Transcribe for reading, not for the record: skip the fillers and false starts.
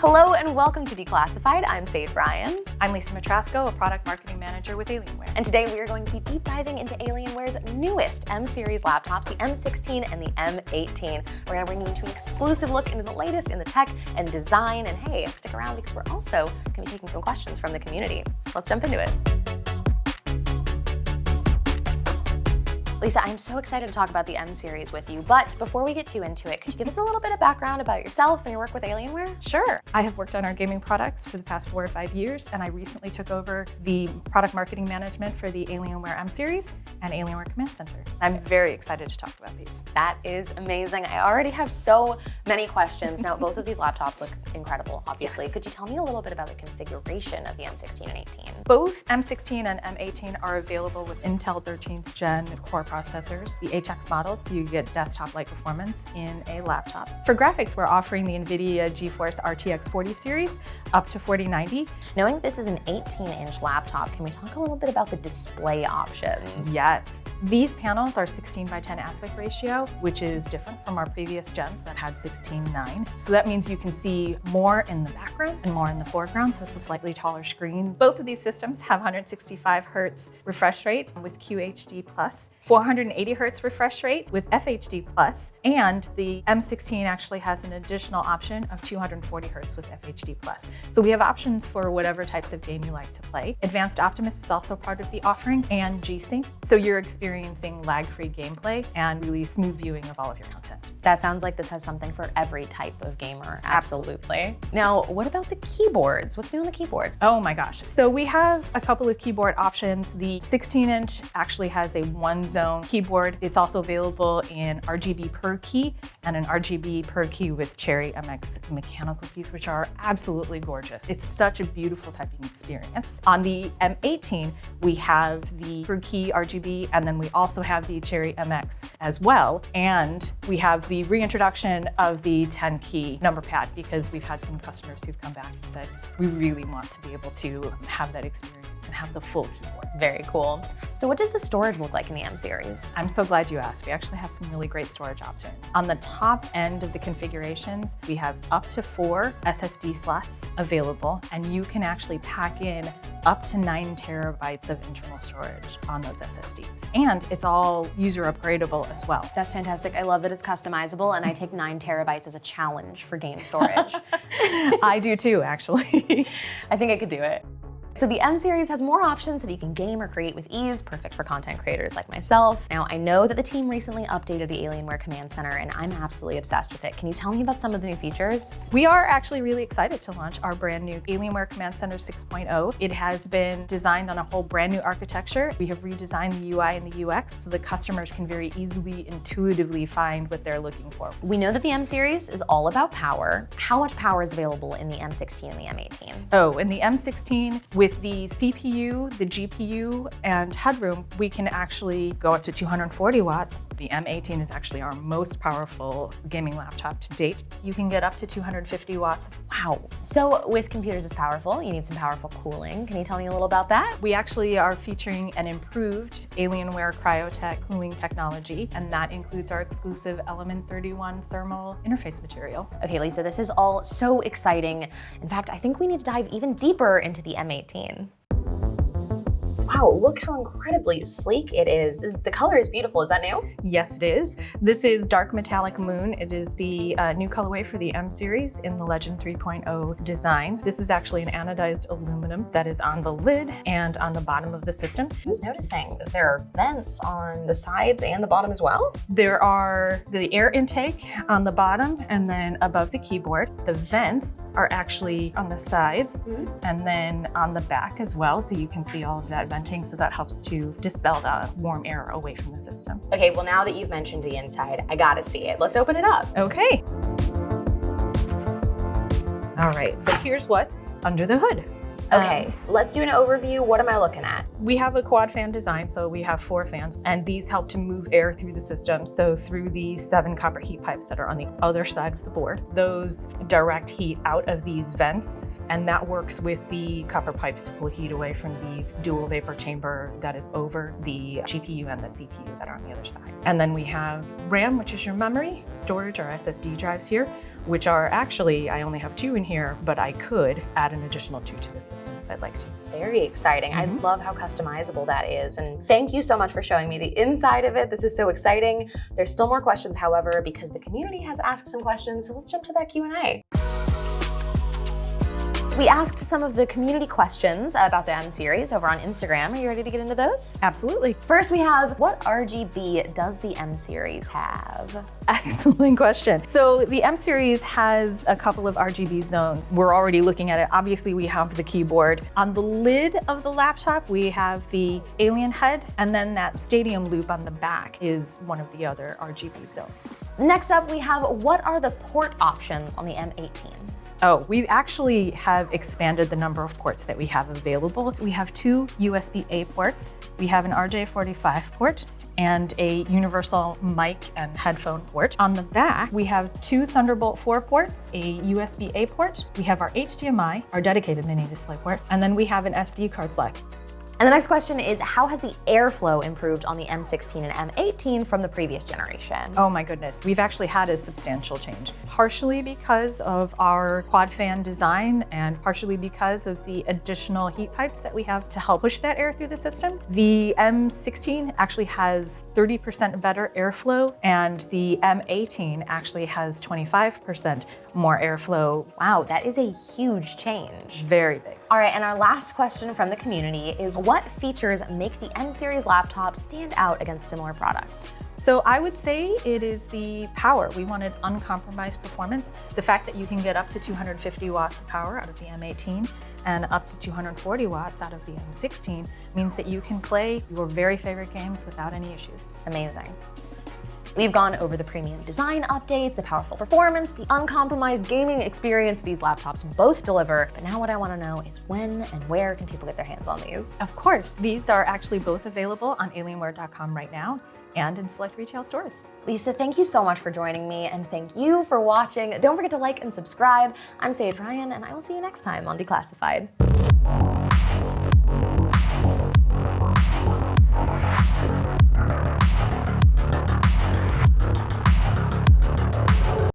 Hello and welcome to Declassified. I'm Sage Ryan. I'm Lisa Matrasco, a product marketing manager with Alienware. And today we are going to be deep diving into Alienware's newest M-series laptops, the M16 and the M18. We're going to bring you into an exclusive look into the latest in the tech and design. And hey, stick around because we're also going to be taking some questions from the community. Let's jump into it. Lisa, I'm so excited to talk about the M-series with you, but before we get too into it, could you give us a little bit of background about yourself and your work with Alienware? Sure. I have worked on our gaming products for the past 4 or 5 years, and I recently took over the product marketing management for the Alienware M-series and Alienware Command Center. I'm very excited to talk about these. That is amazing. I already have so many questions. Now, both of these laptops look incredible, obviously. Yes. Could you tell me a little bit about the configuration of the M16 and 18? Both M16 and M18 are available with Intel 13th Gen core processors, the HX models, so you get desktop-like performance in a laptop. For graphics, we're offering the NVIDIA GeForce RTX 40 series up to 4090. Knowing this is an 18-inch laptop, can we talk a little bit about the display options? Yes. These panels are 16:10 aspect ratio, which is different from our previous gens that had 16:9. So that means you can see more in the background and more in the foreground, so it's a slightly taller screen. Both of these systems have 165 Hz refresh rate with QHD+, 480 Hz refresh rate with FHD+, and the M16 actually has an additional option of 240 Hz with FHD+. So we have options for whatever types of game you like to play. Advanced Optimus is also part of the offering, and G-Sync, so you're experiencing lag-free gameplay and really smooth viewing of all of your content. That sounds like this has something for every type of gamer. Absolutely. Now, what about the keyboards? What's new on the keyboard? Oh my gosh. So we have a couple of keyboard options. The 16-inch actually has a one-zone keyboard. It's also available in RGB per key and an RGB per key with Cherry MX mechanical keys, which are absolutely gorgeous. It's such a beautiful typing experience. On the M18, we have the per key RGB, and then we also have the Cherry MX as well. And we have the reintroduction of the 10 key number pad because we've had some customers who've come back and said, we really want to be able to have that experience and have the full keyboard. Very cool. So what does the storage look like in the M-series? I'm so glad you asked. We actually have some really great storage options. On the top end of the configurations, we have up to 4 SSD slots available, and you can actually pack in up to 9 terabytes of internal storage on those SSDs. And it's all user upgradable as well. That's fantastic. I love that it's customizable, and I take 9 terabytes as a challenge for game storage. I do too, actually. I think I could do it. So the M-series has more options so that you can game or create with ease, perfect for content creators like myself. Now, I know that the team recently updated the Alienware Command Center, and I'm absolutely obsessed with it. Can you tell me about some of the new features? We are actually really excited to launch our brand new Alienware Command Center 6.0. It has been designed on a whole brand new architecture. We have redesigned the UI and the UX so the customers can very easily, intuitively find what they're looking for. We know that the M-series is all about power. How much power is available in the M16 and the M18? Oh, in the M16, with the CPU, the GPU, and headroom, we can actually go up to 240 watts. The M18 is actually our most powerful gaming laptop to date. You can get up to 250 watts. Wow. So with computers as powerful, you need some powerful cooling. Can you tell me a little about that? We actually are featuring an improved Alienware Cryotech cooling technology, and that includes our exclusive Element 31 thermal interface material. Okay, Lisa, this is all so exciting. In fact, I think we need to dive even deeper into the M18. Wow, look how incredibly sleek it is. The color is beautiful. Is that new? Yes, it is. This is Dark Metallic Moon. It is the new colorway for the M-series in the Legend 3.0 design. This is actually an anodized aluminum that is on the lid and on the bottom of the system. I was noticing that there are vents on the sides and the bottom as well. There are the air intake on the bottom and then above the keyboard. The vents are actually on the sides and then on the back as well, so you can see all of that venting, so that helps to dispel the warm air away from the system. Okay, well now that you've mentioned the inside, I gotta see it. Let's open it up. Okay. All right, so here's what's under the hood. Okay, let's do an overview. What am I looking at? We have a quad fan design, so we have 4 fans, and these help to move air through the system. So through the 7 copper heat pipes that are on the other side of the board, those direct heat out of these vents, and that works with the copper pipes to pull heat away from the dual vapor chamber that is over the GPU and the CPU that are on the other side. And then we have RAM, which is your memory, storage, our SSD drives here. which are actually, I only have 2 in here, but I could add an additional 2 to the system if I'd like to. Very exciting. I love how customizable that is. And thank you so much for showing me the inside of it. This is so exciting. There's still more questions, however, because the community has asked some questions. So let's jump to that Q&A. We asked some of the community questions about the M series over on Instagram. Are you ready to get into those? Absolutely. First, we have, what RGB does the M series have? Excellent question. So the M series has a couple of RGB zones. We're already looking at it. Obviously, we have the keyboard. On the lid of the laptop, we have the Alien head, and then that stadium loop on the back is one of the other RGB zones. Next up, we have, what are the port options on the M18? Oh, we actually have expanded the number of ports that we have available. We have 2 USB-A ports. We have an RJ45 port and a universal mic and headphone port. On the back, we have 2 Thunderbolt 4 ports, a USB-A port. We have our HDMI, our dedicated mini display port, and then we have an SD card slot. And the next question is, how has the airflow improved on the M16 and M18 from the previous generation? Oh my goodness, we've actually had a substantial change. Partially because of our quad fan design and partially because of the additional heat pipes that we have to help push that air through the system. The M16 actually has 30% better airflow, and the M18 actually has 25% more airflow. Wow, that is a huge change. Very big. All right, and our last question from the community is, what features make the M series laptop stand out against similar products? So I would say it is the power. We wanted uncompromised performance. The fact that you can get up to 250 watts of power out of the M18 and up to 240 watts out of the M16 means that you can play your very favorite games without any issues. Amazing. We've gone over the premium design updates, the powerful performance, the uncompromised gaming experience these laptops both deliver. But now what I want to know is when and where can people get their hands on these? Of course, these are actually both available on alienware.com right now and in select retail stores. Lisa, thank you so much for joining me, and thank you for watching. Don't forget to like and subscribe. I'm Sage Ryan, and I will see you next time on Declassified.